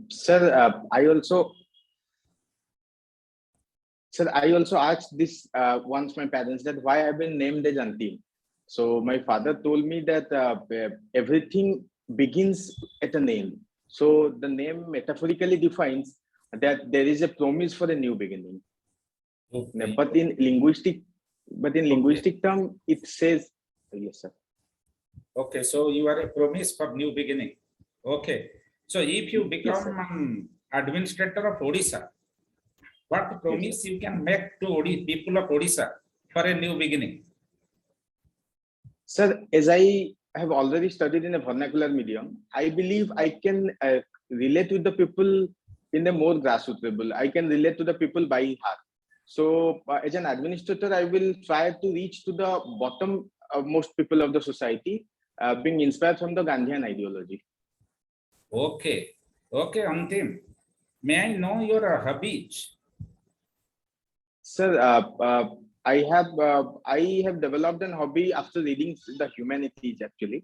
Sir, I also asked this once my parents that why I've been named as Antim. So my father told me that everything begins at a name. So the name metaphorically defines that there is a promise for a new beginning. Okay. But in linguistic term, it says yes, sir. Okay, so you are a promise for new beginning. Okay, so if you become Yes, an administrator of Odisha, what promise sir. you can make to people of Odisha for a new beginning? Sir, as I have already studied in a vernacular medium, I believe I can relate with the people in a more grassroots level. I can relate to the people by heart. So, as an administrator, I will try to reach to the bottom of most people of the society, being inspired from the Gandhian ideology. Okay, okay, Antim, may I know your hobbies? Sir, I have developed an hobby after reading the humanities actually.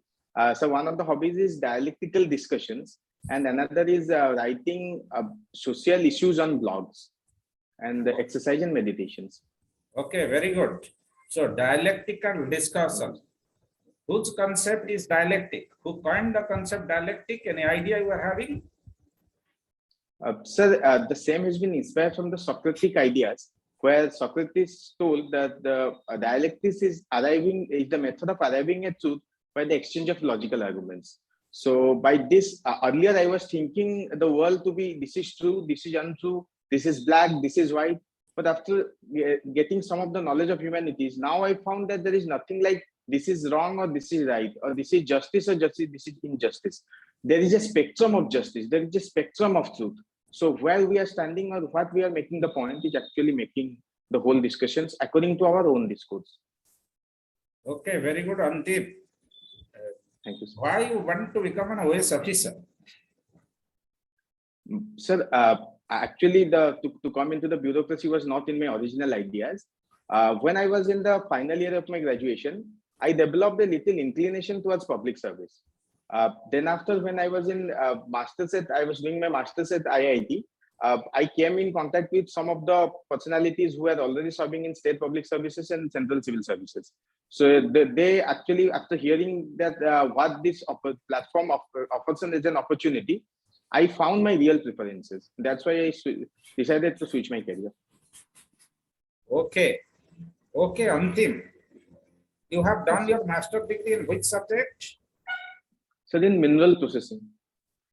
So one of the hobbies is dialectical discussions, and another is writing social issues on blogs and the exercise and meditations. Okay, very good. So dialectical discussion. Whose concept is dialectic? Who coined the concept dialectic? Any idea you are having? Sir, the same has been inspired from the Socratic ideas, where Socrates told that the dialectics is the method of arriving at truth by the exchange of logical arguments. So by this, earlier I was thinking the world to be this is true, this is untrue, this is black, this is white. But after getting some of the knowledge of humanities, now I found that there is nothing like this is wrong or this is right, or this is justice or justice, this is injustice. There is a spectrum of justice, there is a spectrum of truth. So where we are standing or what we are making the point is actually making the whole discussions according to our own discourse. Okay, very good, Antim. Thank you, sir. Why you want to become an OS officer? Sir, actually, to come into the bureaucracy was not in my original ideas. When I was in the final year of my graduation, I developed a little inclination towards public service. Then after, when I was in I was doing my master's at IIT. I came in contact with some of the personalities who were already serving in state public services and central civil services. So they actually, after hearing that what this platform offers as an opportunity, I found my real preferences. That's why I decided to switch my career. Okay, okay, Antim. You have done your master degree in which subject? So in mineral processing.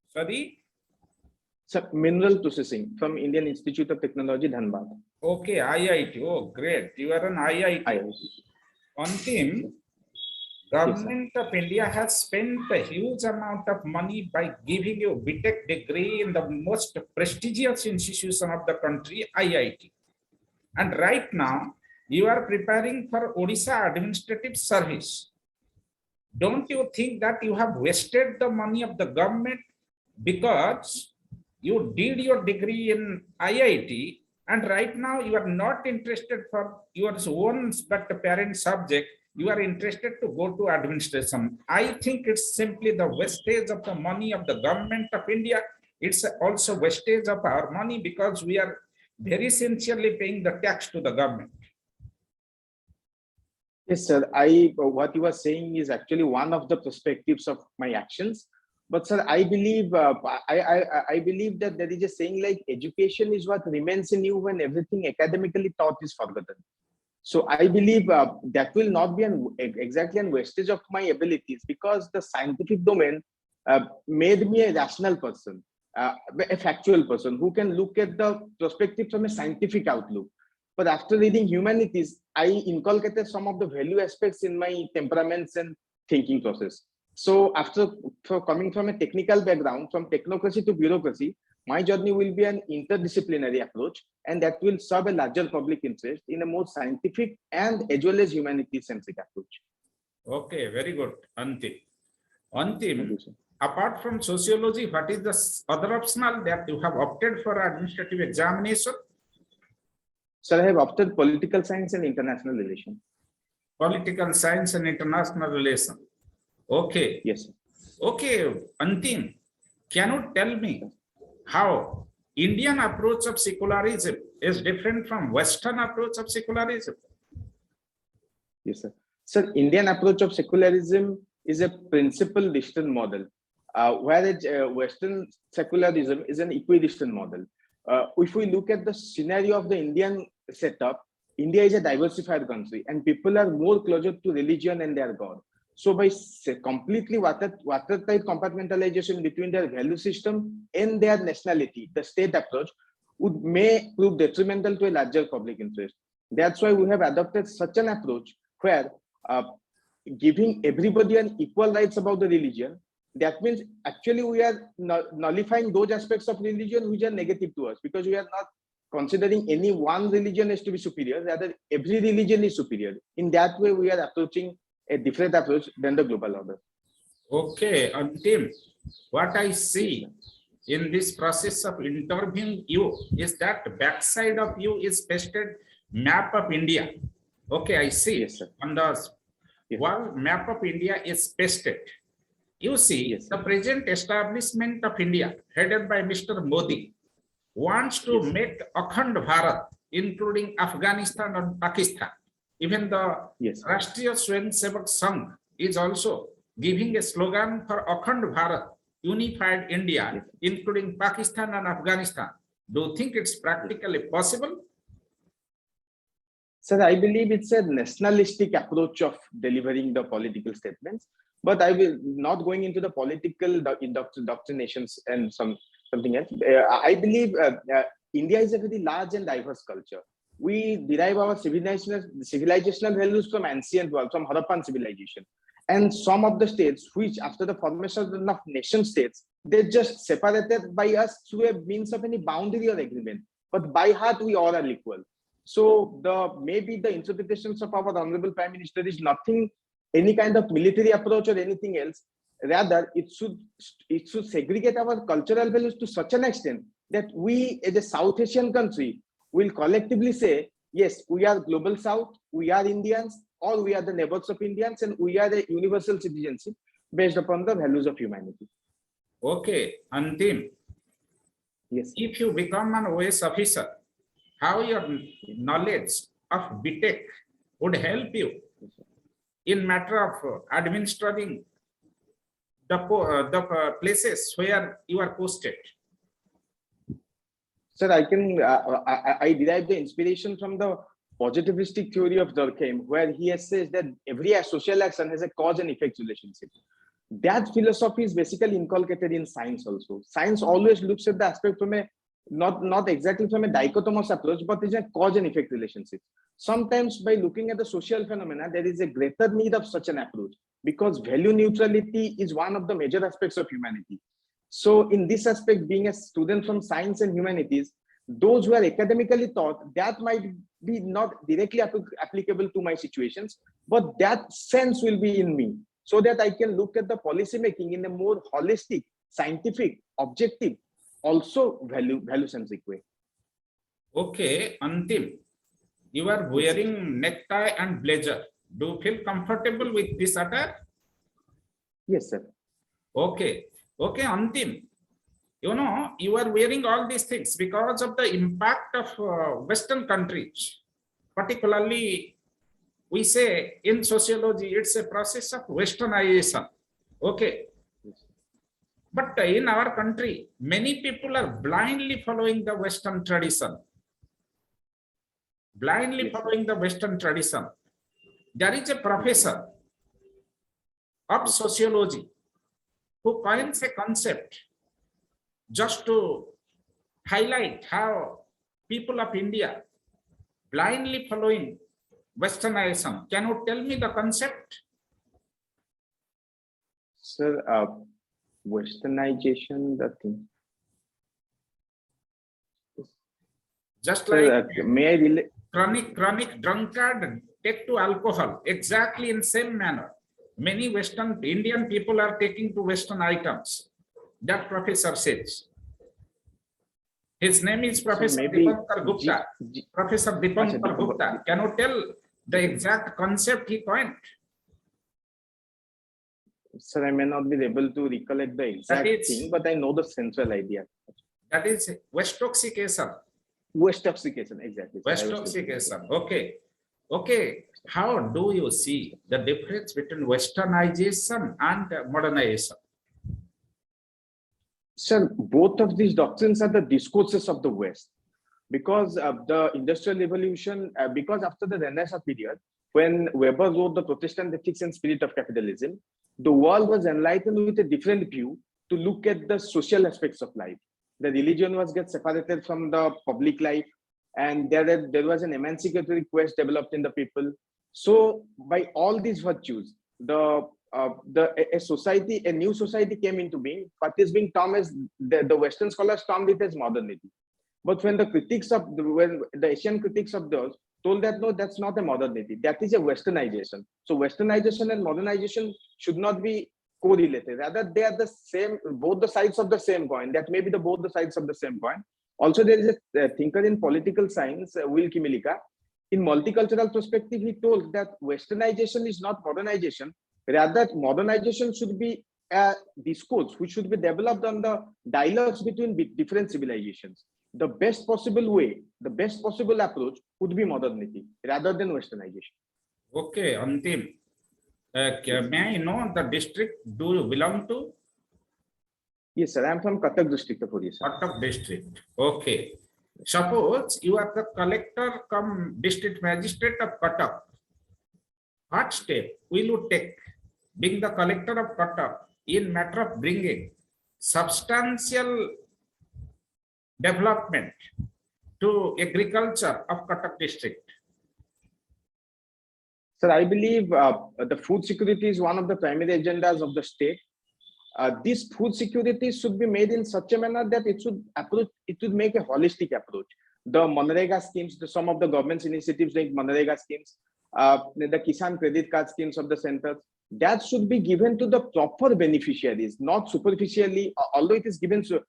Sorry? So mineral processing from Indian Institute of Technology, Dhanbad. Okay, IIT. Oh, great. You are an IIT. Antim, Government of India has spent a huge amount of money by giving you BTech degree in the most prestigious institution of the country, IIT. And right now, you are preparing for Odisha Administrative Service. Don't you think that you have wasted the money of the government because you did your degree in IIT and right now you are not interested for your own but parent subject, you are interested to go to administration. I think it's simply the wastage of the money of the government of India. It's also wastage of our money because we are very sincerely paying the tax to the government. Yes, sir. What you are saying is actually one of the perspectives of my actions. But sir, I believe that there is a saying like education is what remains in you when everything academically taught is forgotten. So I believe that will not be exactly a wastage of my abilities because the scientific domain made me a rational person, a factual person who can look at the perspective from a scientific outlook. But after reading humanities, I inculcated some of the value aspects in my temperaments and thinking process. So coming from a technical background, from technocracy to bureaucracy, my journey will be an interdisciplinary approach, and that will serve a larger public interest in a more scientific and as well as humanity-centric approach. Okay, very good, Antim. Antim, apart from sociology, what is the other optional that you have opted for administrative examination? Sir, I have opted political science and international relations. Political science and international relations. Okay. Yes, sir. Okay, Antim, can you tell me how Indian approach of secularism is different from Western approach of secularism? Yes, sir. Sir, Indian approach of secularism is a principle-distant model, whereas Western secularism is an equidistant model. If we look at the scenario of the Indian setup, India is a diversified country and people are more closer to religion and their God. So by completely watertight compartmentalization between their value system and their nationality, the state approach may prove detrimental to a larger public interest. That's why we have adopted such an approach where giving everybody an equal rights about the religion. That means actually we are nullifying those aspects of religion which are negative to us, because we are not considering any one religion as to be superior, rather every religion is superior. In that way, we are approaching a different approach than the global order. Okay, Antim, what I see in this process of interviewing you is that backside of you is pasted map of India. Okay, I see. Yes, sir. On the Yes. wall map of India is pasted. You see, Yes, the sir. present establishment of India, headed by Mr. Modi, wants to Yes. make Akhand Bharat, including Afghanistan and Pakistan. Even the Yes. Rashtriya Swayamsevak Sangh is also giving a slogan for Akhand Bharat, unified India, Yes. including Pakistan and Afghanistan. Do you think it's practically possible? Sir, I believe it's a nationalistic approach of delivering the political statements, but I will not going into the political indoctrinations and something else. I believe India is a very large and diverse culture. We derive our civilizational values from ancient world, from Harappan civilization. And some of the states, which after the formation of nation states, they just separated by us through a means of any boundary or agreement. But by heart, we all are equal. So maybe the interpretations of our Honorable Prime Minister is nothing, any kind of military approach or anything else. Rather, it should segregate our cultural values to such an extent that we, as a South Asian country, will collectively say, yes, we are global South, we are Indians, or we are the neighbors of Indians, and we are a universal citizenship based upon the values of humanity. Okay, Antim, yes, if you become an OS officer, how your knowledge of BTech would help you in matter of administering the places where you are posted? Sir, I derive the inspiration from the positivistic theory of Durkheim, where he has says that every social action has a cause and effect relationship. That philosophy is basically inculcated in science also. Science always looks at the aspect from a not exactly from a dichotomous approach, but is a cause and effect relationship. Sometimes by looking at the social phenomena, there is a greater need of such an approach, because value neutrality is one of the major aspects of humanity. So in this aspect, being a student from science and humanities, those who are academically taught, that might be not directly applicable to my situations, but that sense will be in me, so that I can look at the policy making in a more holistic, scientific, objective, also value-centric way. Okay, Antim, you are wearing necktie and blazer. Do you feel comfortable with this attire? Yes, sir. Okay, okay, Antim. You know, you are wearing all these things because of the impact of Western countries. Particularly, we say in sociology, it's a process of Westernization. Okay. But in our country, many people are blindly following the Western tradition. Blindly following the Western tradition. There is a professor of sociology who coins a concept just to highlight how people of India blindly following Westernization. Can you tell me the concept? Sir, Westernization, the thing. Just Sir, like may I relate? Chronic drunkard take to alcohol, exactly in same manner. Many Western Indian people are taking to Western items. That professor says. His name is Professor Dipankar Gupta. Professor Dipankar Gupta. Can you tell the exact concept he coined? Sir, I may not be able to recollect the exact thing, but I know the central idea. That is Westoxication. Westoxication, exactly. Westoxication. Okay. Okay. How do you see the difference between Westernization and modernization? Sir, both of these doctrines are the discourses of the West. Because the Industrial Revolution, because after the Renaissance period, when Weber wrote the Protestant Ethics and Spirit of Capitalism, the world was enlightened with a different view to look at the social aspects of life. The religion was get separated from the public life, and there was an emancipatory quest developed in the people. So by all these virtues, a new society came into being. What is being termed as the Western scholars termed it as modernity. But when the Asian critics of those told that no, that's not a modernity, that is a Westernization. So Westernization and modernization should not be correlated. Rather, they are the same, both the sides of the same coin. That may be both the sides of the same coin. Also, there is a thinker in political science, Will Kimilika. In multicultural perspective, he told that Westernization is not modernization. Rather, modernization should be a discourse which should be developed on the dialogues between different civilizations. The best possible way, the best possible approach would be modernity rather than Westernization. Okay, Antim. May I know the district do you belong to? Yes, sir. I am from Cuttack district of Odisha. Cuttack district. Okay. Suppose you are the collector come district magistrate of Cuttack. What step will you take, being the collector of Cuttack, in matter of bringing substantial development to agriculture of Cuttack district? Sir, I believe the food security is one of the primary agendas of the state. This food security should be made in such a manner that it should make a holistic approach. The Manrega schemes, some of the government's initiatives like Manrega schemes, the Kisan credit card schemes of the centers, that should be given to the proper beneficiaries, not superficially, although it is given in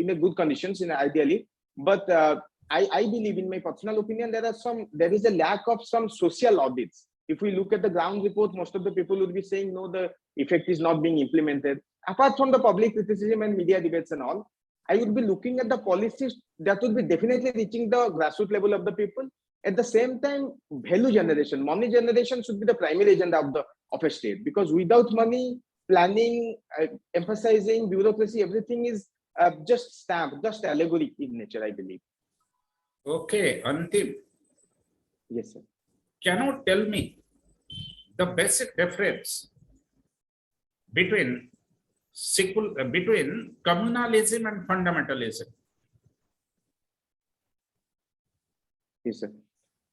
a good conditions, ideally. But I believe, in my personal opinion, there is a lack of some social audits. If we look at the ground report, most of the people would be saying, no, the effect is not being implemented. Apart from the public criticism and media debates and all, I would be looking at the policies that would be definitely reaching the grassroots level of the people. At the same time, value generation, money generation should be the primary agenda of a state, because without money, planning, emphasizing, bureaucracy, everything is just stamped, just allegoric in nature, I believe. Okay, Antim. Yes, sir. Can you tell me the basic difference between communalism and fundamentalism? Yes, sir.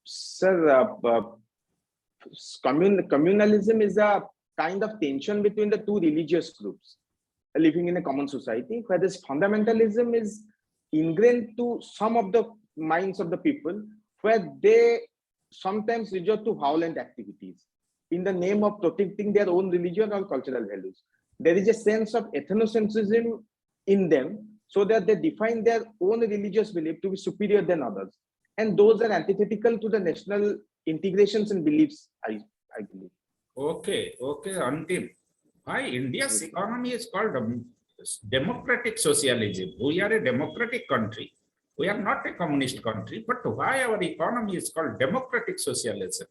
Sir, communalism is a kind of tension between the two religious groups living in a common society, whereas fundamentalism is ingrained to some of the minds of the people, where they sometimes resort to violent activities in the name of protecting their own religion or cultural values. There is a sense of ethnocentrism in them, so that they define their own religious belief to be superior than others. And those are antithetical to the national integrations and beliefs, I believe. Okay, Antim. Why India's economy is called democratic socialism? We are a democratic country. We are not a communist country, but why our economy is called democratic socialism?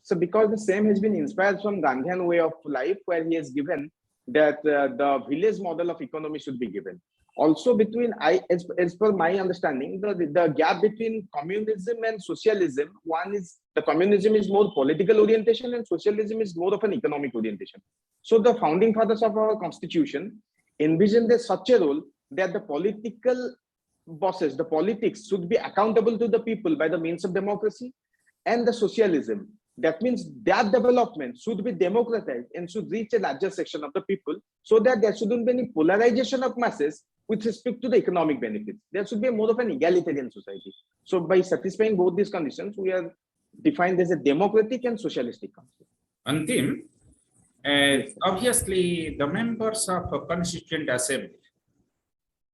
So because the same has been inspired from Gandhian way of life, where he has given that the village model of economy should be given. Also, as per my understanding, the gap between communism and socialism, one is the communism is more political orientation and socialism is more of an economic orientation. So the founding fathers of our constitution envisioned such a role that the political bosses, the politics should be accountable to the people by the means of democracy, and the socialism. That means that development should be democratized and should reach a larger section of the people, so that there shouldn't be any polarization of masses with respect to the economic benefits. There should be more of an egalitarian society. So by satisfying both these conditions, we are defined as a democratic and socialistic country. Antim, obviously the members of a constituent assembly,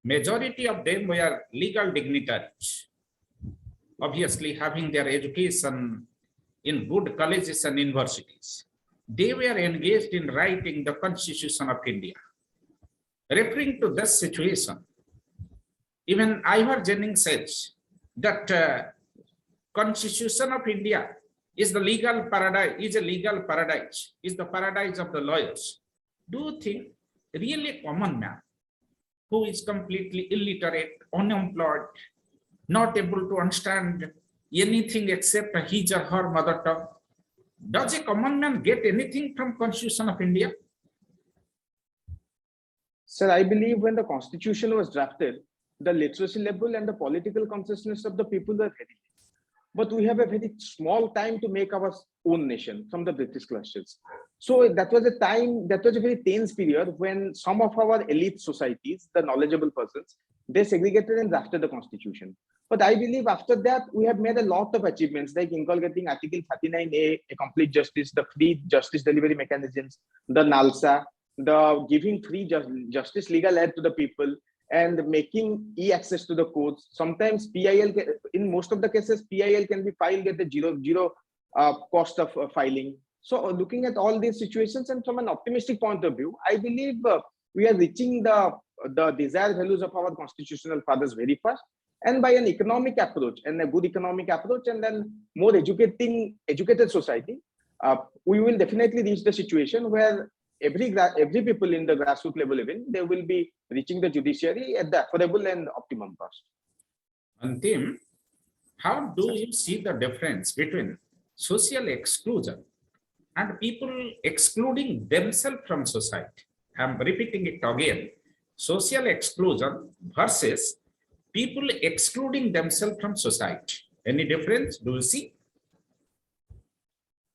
majority of them were legal dignitaries, obviously having their education in good colleges and universities. They were engaged in writing the Constitution of India. referring to this situation, even Ivor Jennings says that Constitution of India is the legal paradise, is a legal paradise, is the paradise of the lawyers. Do you think really a common man who is completely illiterate, unemployed, not able to understand anything except his or her mother tongue, does a common man get anything from Constitution of India? Sir, I believe when the Constitution was drafted, the literacy level and the political consciousness of the people were very less. But we have a very small time to make our own nation from the British clashes. So that was a time, that was a very tense period when some of our elite societies, the knowledgeable persons, they segregated and drafted the Constitution. But I believe after that, we have made a lot of achievements like inculcating Article 39A, a complete justice, the free justice delivery mechanisms, the NALSA, the giving free justice legal aid to the people, and making e-access to the courts. Sometimes PIL, in most of the cases, PIL can be filed at the zero cost of filing. So looking at all these situations and from an optimistic point of view, I believe we are reaching the desired values of our constitutional fathers very fast. And by an economic approach and a good economic approach and then more educated society, we will definitely reach the situation where every people in the grassroots level even, they will be reaching the judiciary at the affordable and optimum cost. Antim, how do you see the difference between social exclusion and people excluding themselves from society? I'm repeating it again. Social exclusion versus people excluding themselves from society. Any difference? Do you see?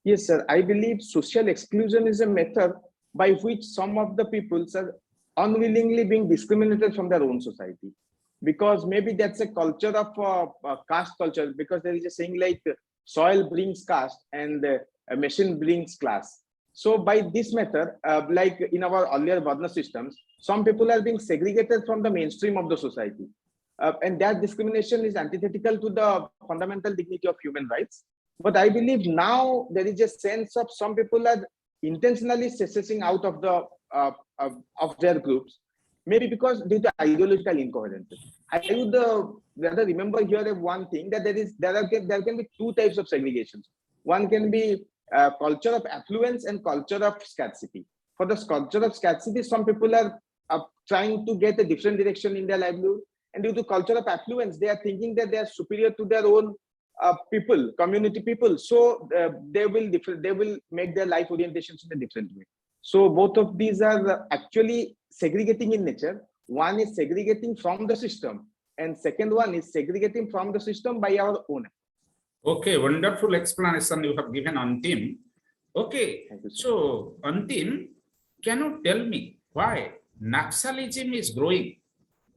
Yes, sir. I believe social exclusion is a method by which some of the peoples are unwillingly being discriminated from their own society. Because maybe that's a culture of caste culture, because there is a saying like soil brings caste and a machine brings class. So by this method, like in our earlier Varna systems, some people are being segregated from the mainstream of the society. And that discrimination is antithetical to the fundamental dignity of human rights. But I believe now there is a sense of some people are intentionally secessing out of the of their groups, maybe because due to ideological incoherence. I would rather remember here one thing, that there can be two types of segregations. One can be culture of affluence and culture of scarcity. For the culture of scarcity, some people are trying to get a different direction in their livelihood, and due to culture of affluence, they are thinking that they are superior to their own people, community people. So they will make their life orientations in a different way. So both of these are actually segregating in nature. One is segregating from the system, and second one is segregating from the system by our own. Okay, wonderful explanation you have given, Antim. Okay, so Antim, can you tell me why Nationalism is growing?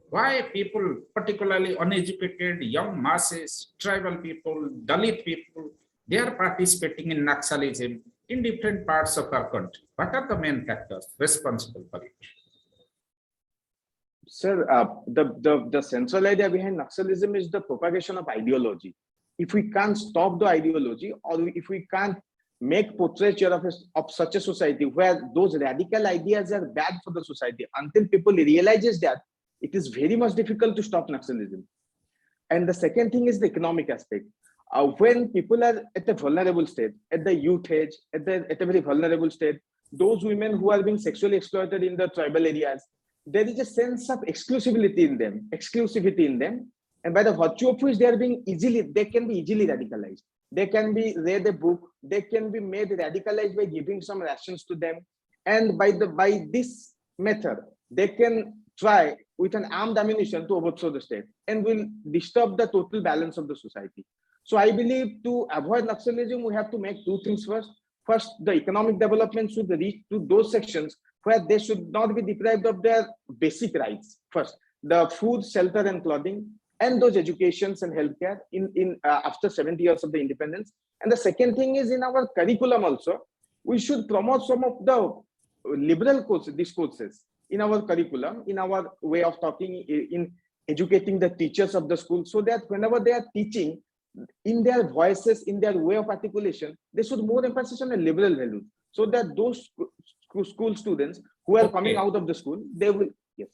Why people, particularly uneducated, young masses, tribal people, Dalit people, they are participating in Nationalism in different parts of our country? What are the main factors responsible for it? Sir, the central idea behind Nationalism is the propagation of ideology. If we can't stop the ideology, or if we can't make portraiture of such a society where those radical ideas are bad for the society, until people realizes that, it is very much difficult to stop nationalism. And the second thing is the economic aspect. When people are at a vulnerable state, at the youth age, at a very vulnerable state, those women who are being sexually exploited in the tribal areas, there is a sense of exclusivity in them, and by the virtue of which they can be easily radicalized. They can be read a book, they can be made radicalized by giving some rations to them, and by this method, they can try with an armed ammunition to overthrow the state and will disturb the total balance of the society. So I believe to avoid nationalism, we have to make two things first. First, the economic development should reach to those sections where they should not be deprived of their basic rights. First, the food, shelter, and clothing, and those educations and healthcare after 70 years of the independence. And the second thing is in our curriculum also, we should promote some of the liberal discourses in our curriculum, in our way of talking, in educating the teachers of the school, so that whenever they are teaching, in their voices, in their way of articulation, they should more emphasis on a liberal value, so that those school students who are coming out of the school, they will, yes.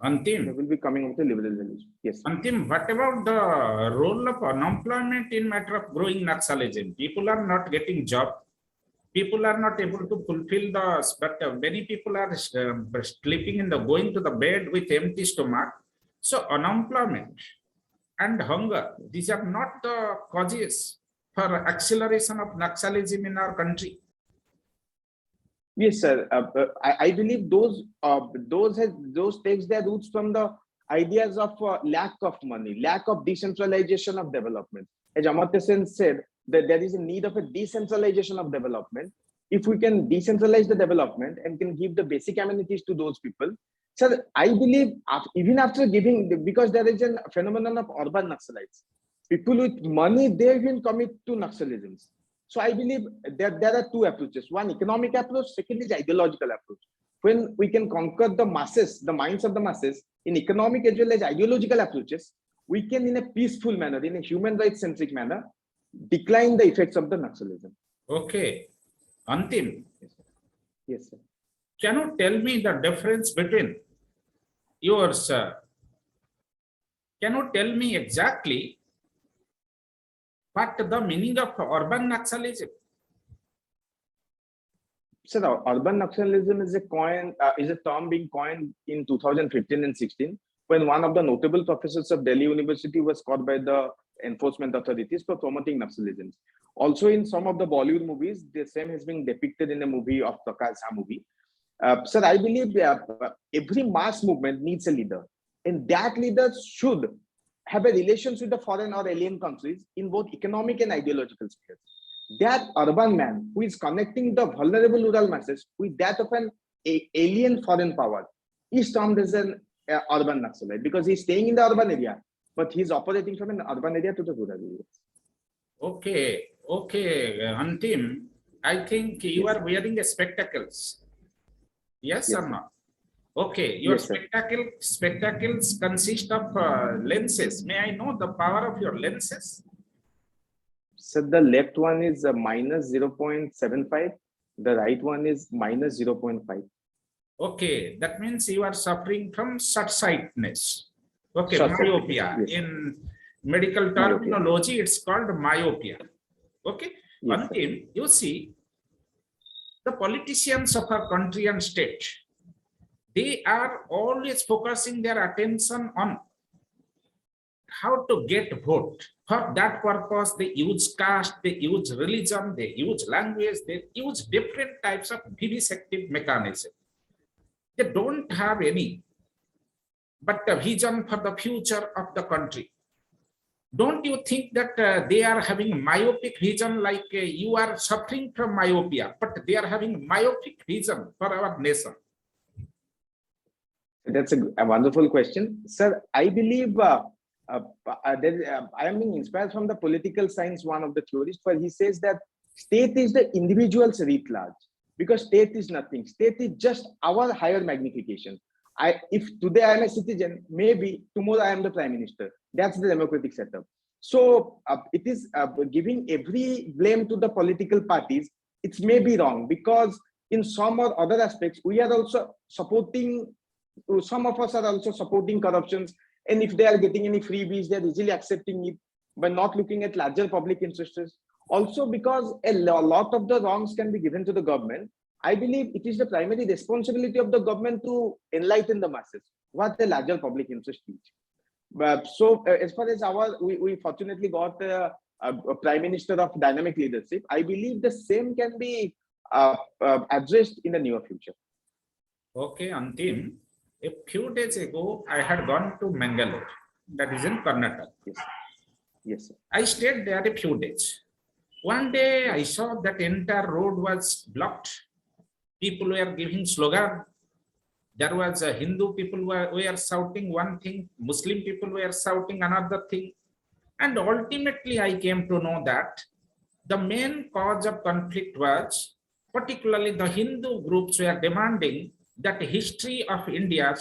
They Antim, will be coming with the liberal values. Yes. Antim, what about the role of unemployment in matter of growing Naxalism? People are not getting job. People are not able to fulfill the, but many people are sleeping in the, going to the bed with empty stomach. So unemployment and hunger, these are not the causes for acceleration of Naxalism in our country. Yes, sir. I believe those takes their roots from the ideas of lack of money, lack of decentralization of development. As Amartya Sen said, that there is a need of a decentralization of development. If we can decentralize the development and can give the basic amenities to those people, sir, I believe even after giving, because there is a phenomenon of urban Naxalites, people with money, they even commit to Naxalisms. So I believe that there are two approaches. One, economic approach. Second is ideological approach. When we can conquer the masses, the minds of the masses in economic as well as ideological approaches, we can in a peaceful manner, in a human rights centric manner, decline the effects of the Naxalism. Okay. Antim, Yes, sir. can you tell me the difference between yours? Can you tell me exactly what the meaning of urban Naxalism? So the urban nationalism is a term being coined in 2015 and 16 when one of the notable professors of Delhi University was caught by the enforcement authorities for promoting nationalism. Also, in some of the Bollywood movies, the same has been depicted in a movie of Prakash Jha movie. Sir, I believe every mass movement needs a leader, and that leader should have a relations with the foreign or alien countries in both economic and ideological spheres. That urban man who is connecting the vulnerable rural masses with that of an alien foreign power is termed as an urban Naxalite because he's staying in the urban area, but he's operating from an urban area to the rural area. Okay, okay, Antim, I think you Yes, are wearing a spectacles. Yes, yes, or sir. not? Okay, your Yes, sir. spectacles consist of lenses. May I know the power of your lenses? So the left one is minus 0.75. The right one is minus 0.5. Okay, that means you are suffering from short-sightedness. Okay, Short-sightedness. myopia. Yes, In medical myopia. terminology, it's called myopia. Okay, Yes, sir. Antim, you see, the politicians of our country and state, they are always focusing their attention on how to get vote. For that purpose, they use caste, they use religion, they use language, they use different types of vivisective mechanism. They don't have any but a vision for the future of the country. Don't you think that they are having myopic vision like you are suffering from myopia, but they are having myopic vision for our nation? That's a wonderful question. Sir, I believe I am being inspired from the political science, one of the theorists, where he says that state is the individual's writ large because state is nothing. State is just our higher magnification. If today I am a citizen, maybe tomorrow I am the prime minister. That's the democratic setup. So it is giving every blame to the political parties. It may be wrong because in some or other aspects, we are also supporting, some of us are also supporting corruptions. And if they are getting any freebies, they're easily accepting it by not looking at larger public interests. Also because a lot of the wrongs can be given to the government. I believe it is the primary responsibility of the government to enlighten the masses what the larger public interest is. So as far as we fortunately got a prime minister of dynamic leadership, I believe the same can be addressed in the near future. Okay, Antim, a few days ago, I had gone to Mangalore, that is in Karnataka. Yes, yes, sir. I stayed there a few days. One day, I saw that entire road was blocked. People were giving slogan. There was a Hindu people were shouting one thing, Muslim people were shouting another thing. And ultimately, I came to know that the main cause of conflict was particularly the Hindu groups were demanding that history of India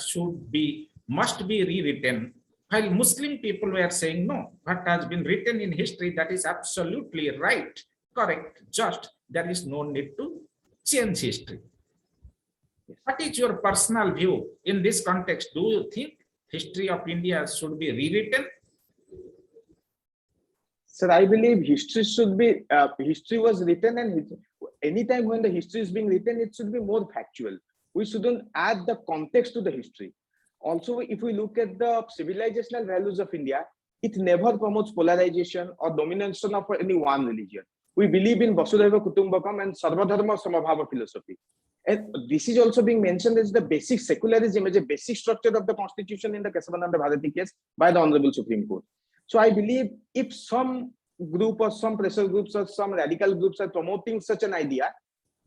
must be rewritten, while Muslim people were saying no, what has been written in history, that is absolutely right, correct, just, there is no need to change history. Yes. What is your personal view in this context? Do you think history of India should be rewritten? Sir, I believe history should be, history was written, and anytime when the history is being written, it should be more factual. We shouldn't add the context to the history. Also, if we look at the civilizational values of India, it never promotes polarization or domination of any one religion. We believe in Vasudhaiva Kutumbakam and Sarvadharma Samabhava philosophy. And this is also being mentioned as the basic secularism, as a basic structure of the constitution in the Kesavananda Bharati case by the Honorable Supreme Court. So I believe if some group or some pressure groups or some radical groups are promoting such an idea,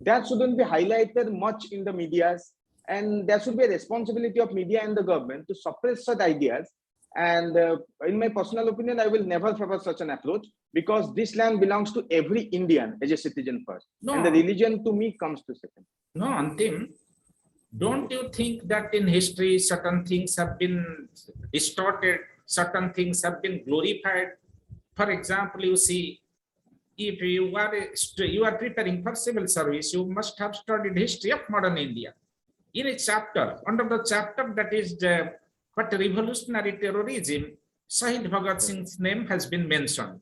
that shouldn't be highlighted much in the medias, and there should be a responsibility of media and the government to suppress such ideas. And in my personal opinion, I will never favor such an approach, because this land belongs to every Indian as a citizen first, and the religion to me comes to second. No, Antim, don't you think that in history certain things have been distorted, certain things have been glorified? For example, you see, if you are preparing for civil service, you must have studied history of modern India. In a chapter, under the chapter that is what revolutionary terrorism, Shahid Bhagat Singh's name has been mentioned.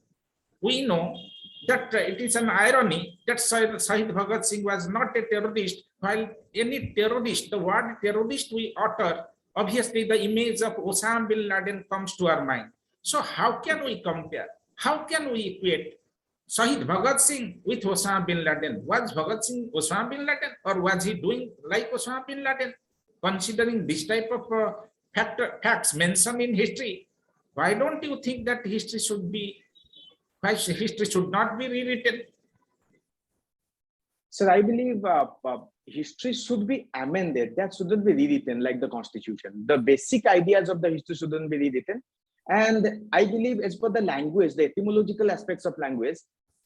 We know that it is an irony that Shahid Bhagat Singh was not a terrorist, while any terrorist, the word terrorist we utter, obviously the image of Osama bin Laden comes to our mind. So how can we compare? How can we equate Shahid Bhagat Singh with Osama bin Laden? Was Bhagat Singh Osama bin Laden, or was he doing like Osama bin Laden? Considering this type of facts mentioned in history, why don't you think that history should not be rewritten? Sir, I believe history should be amended. That shouldn't be rewritten like the constitution. The basic ideas of the history shouldn't be rewritten. And I believe as per the language, the etymological aspects of language,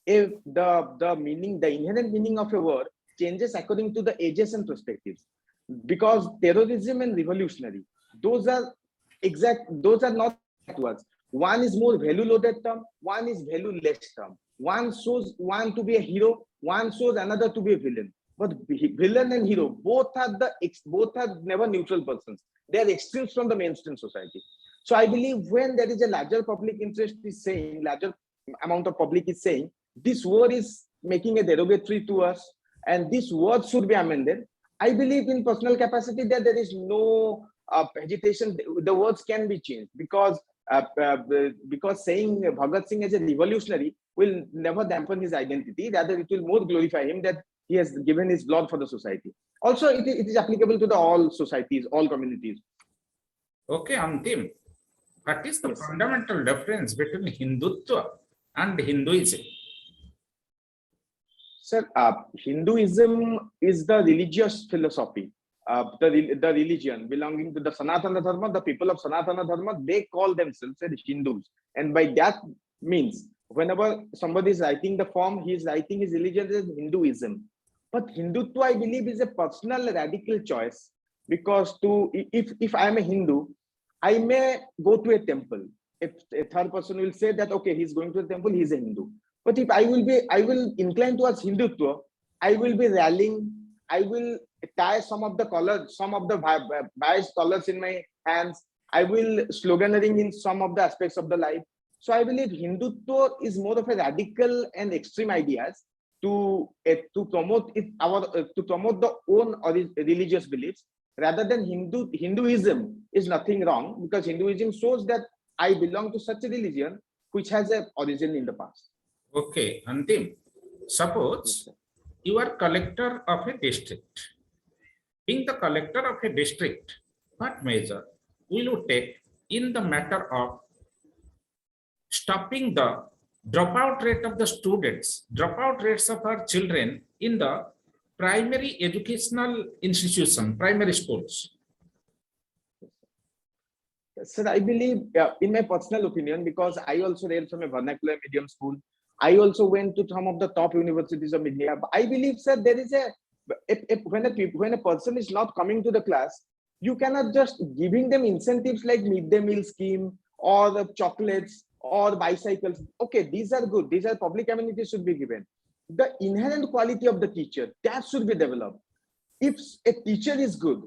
if the meaning, the inherent meaning of a word changes according to the ages and perspectives. Because terrorism and revolutionary, those are not words. One is more value-loaded term, one is value-less term. One shows one to be a hero, one shows another to be a villain. But villain and hero, both are never neutral persons. They are extremes from the mainstream society. So I believe when there is a larger public interest is saying, larger amount of public is saying, this word is making a derogatory to us, and this word should be amended. I believe in personal capacity that there is no hesitation. The words can be changed, because saying Bhagat Singh as a revolutionary will never dampen his identity. Rather, it will more glorify him that he has given his blood for the society. Also, it is applicable to all societies, all communities. Okay, Antim, what is the fundamental difference between Hindutva and Hinduism? Sir, Hinduism is the religious philosophy, the religion belonging to the Sanatana Dharma. The people of Sanatana Dharma, they call themselves Hindus. And by that means, whenever somebody is writing the form, he is writing his religion as Hinduism. But Hindutva, I believe, is a personal radical choice, because if I am a Hindu, I may go to a temple. If a third person will say that, okay, he's going to a temple, he's a Hindu. But if I will incline towards Hindutva, I will be rallying, I will tie some of the colors, some of the biased colors in my hands, I will sloganeering in some of the aspects of the life. So I believe Hindutva is more of a radical and extreme ideas to promote the own religious beliefs, rather than Hinduism is nothing wrong, because Hinduism shows that I belong to such a religion which has an origin in the past. Okay, Antim, suppose you are collector of a district. Being the collector of a district, what measure will you take in the matter of stopping the dropout rate of the students, dropout rates of our children in the primary educational institution, primary schools? Sir, I believe, in my personal opinion, because I also read from a vernacular medium school, I also went to some of the top universities of India. I believe, sir, there is when a person is not coming to the class, you cannot just giving them incentives like midday meal scheme or the chocolates or bicycles. Okay, these are good. These are public amenities should be given. The inherent quality of the teacher, that should be developed. if a teacher is good,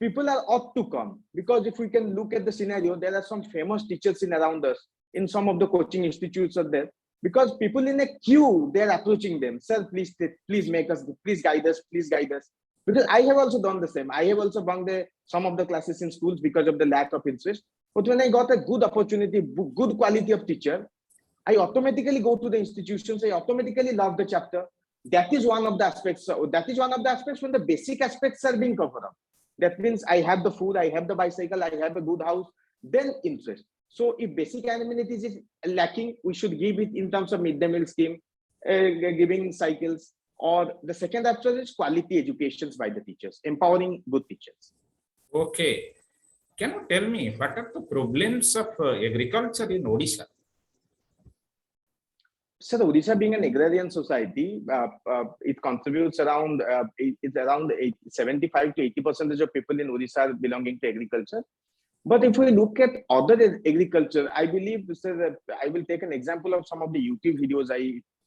people are ought to come, because if we can look at the scenario, there are some famous teachers in around us in some of the coaching institutes are there, because people in a queue, they are approaching them, sir, please make us, please guide us, please guide us. Because I have also done the same. I have also bunked some of the classes in schools because of the lack of interest. But when I got a good opportunity, good quality of teacher, I automatically go to the institutions. I automatically love the chapter. That is one of the aspects. That is one of the aspects when the basic aspects are being covered up. That means I have the food, I have the bicycle, I have a good house, then interest. So if basic amenities is lacking, we should give it in terms of midday meal scheme, giving cycles, or the second aspect is quality educations by the teachers, empowering good teachers. Okay. Can you tell me what are the problems of agriculture in Odisha? So the Odisha being an agrarian society, it contributes around, it's around 75 to 80% of people in Odisha are belonging to agriculture. But if we look at other agriculture, I believe, sir, I will take an example of some of the YouTube videos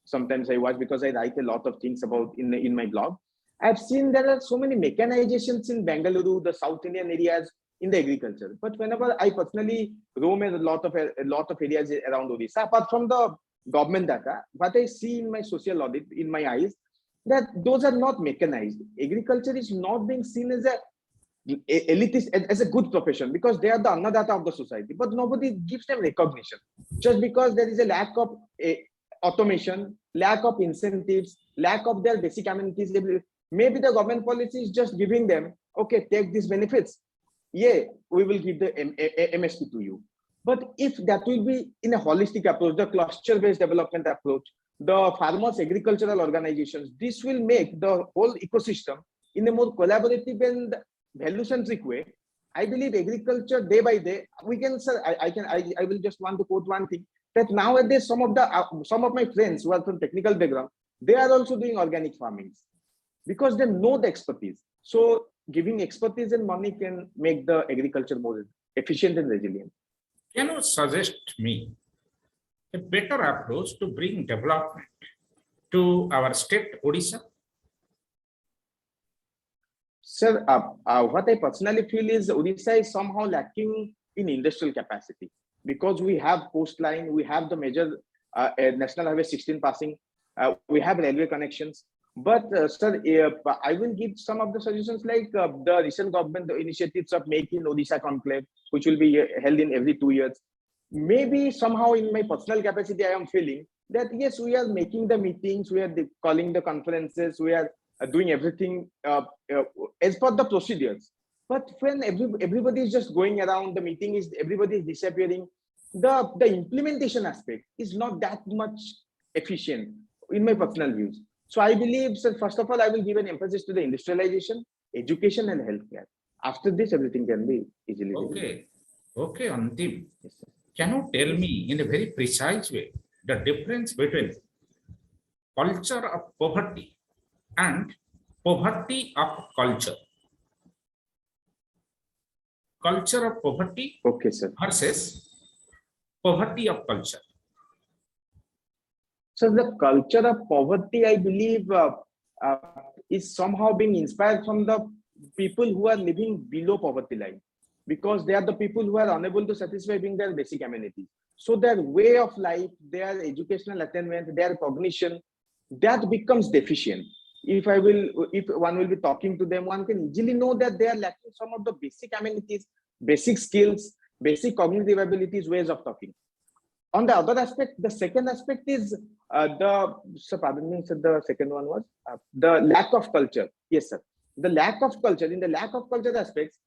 sometimes I watch, because I write a lot of things about in my blog. I've seen there are so many mechanizations in Bengaluru, the South Indian areas in the agriculture. But whenever I personally roam a lot of areas around Odisha, apart from the government data, what I see in my social audit, in my eyes, that those are not mechanized. Agriculture is not being seen as a elitist, as a good profession, because they are the annadata of the society, but nobody gives them recognition. Just because there is a lack of automation, lack of incentives, lack of their basic amenities, maybe the government policy is just giving them, okay, take these benefits. Yeah, we will give the MSP to you. But if that will be in a holistic approach, the cluster-based development approach, the farmers' agricultural organizations, this will make the whole ecosystem in a more collaborative and value-centric way. I believe agriculture day by day, we can, sir, I will just want to quote one thing, that nowadays some of my friends who are from technical background, they are also doing organic farming because they know the expertise. So giving expertise and money can make the agriculture more efficient and resilient. Can you suggest me a better approach to bring development to our state, Odisha? Sir, what I personally feel is Odisha is somehow lacking in industrial capacity, because we have coastline, we have the major National Highway 16 passing, we have railway connections. But sir, I will give some of the suggestions, like the recent government initiatives of making Odisha conclave, which will be held in every 2 years. Maybe somehow in my personal capacity, I am feeling that yes, we are making the meetings, we are calling the conferences, we are doing everything as per the procedures. But when everybody is just going around, the meeting is, everybody is disappearing, the implementation aspect is not that much efficient in my personal views. So I believe, sir, first of all, I will give an emphasis to the industrialization, education, and healthcare. After this, everything can be easily done. Okay, Antim. Yes, can you tell me in a very precise way the difference between culture of poverty and poverty of culture? Culture of poverty, okay, sir, versus poverty of culture. So the culture of poverty, I believe, is somehow being inspired from the people who are living below poverty line, because they are the people who are unable to satisfy their basic amenities. So their way of life, their educational attainment, their cognition, that becomes deficient. If one will be talking to them, one can easily know that they are lacking some of the basic amenities, basic skills, basic cognitive abilities, ways of talking. On the other aspect, the second aspect is the second one was the lack of culture. Yes, sir. The lack of culture, in the lack of culture aspects,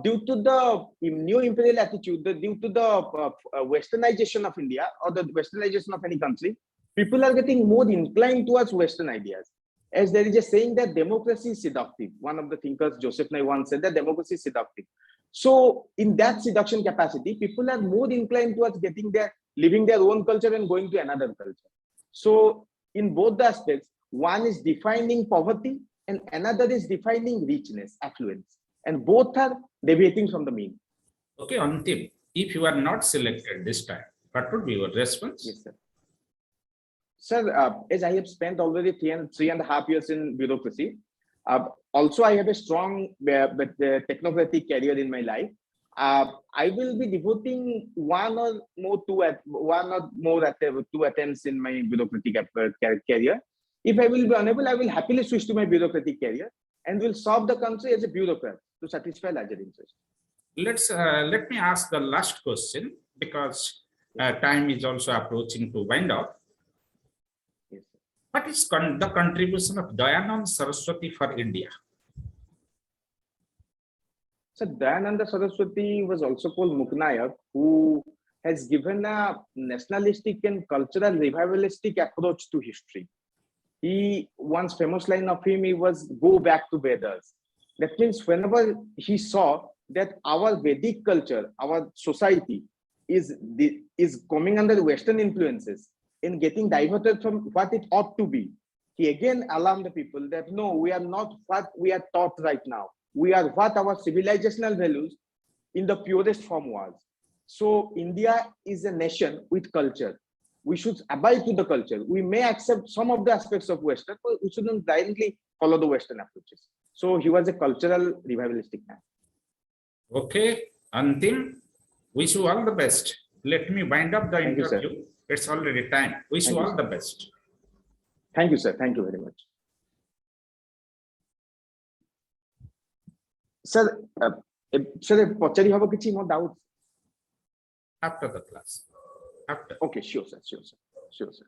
due to the new imperial attitude, due to the westernization of India or the westernization of any country, people are getting more inclined towards Western ideas. As there is a saying that democracy is seductive. One of the thinkers, Joseph Nye, once said that democracy is seductive. So in that seduction capacity, people are more inclined towards living their own culture and going to another culture. So in both the aspects, one is defining poverty and another is defining richness, affluence. And both are deviating from the mean. Okay, Antim, if you are not selected this time, what would be your response? Yes, sir. Sir, as I have spent already 3.5 years in bureaucracy, Also, I have a strong technocratic career in my life. I will be devoting one or more two attempts in my bureaucratic career. If I will be unable, I will happily switch to my bureaucratic career and will serve the country as a bureaucrat to satisfy larger interests. Let me ask the last question, because time is also approaching to wind up. Yes. What is the contribution of Dayanand Saraswati for India? So Dayananda Saraswati was also called Muknayak, who has given a nationalistic and cultural revivalistic approach to history. One's famous line of him, he was go back to Vedas. That means whenever he saw that our Vedic culture, our society is coming under Western influences and getting diverted from what it ought to be, he again alarmed the people that no, we are not what we are taught right now. We are what our civilizational values in the purest form was. So India is a nation with culture. We should abide to the culture. We may accept some of the aspects of Western, but we shouldn't blindly follow the Western approaches. So he was a cultural revivalistic man. Okay, Antim, wish you all the best. Let me wind up the Thank you, interview. sir. It's already time. Wish Thank you you, all sir. the best. Thank you, sir. Thank you very much. Sir, sir, pachari habo kichi more doubts? After the class. After. Okay, sure, sir. Sure, sir. Sure, sir.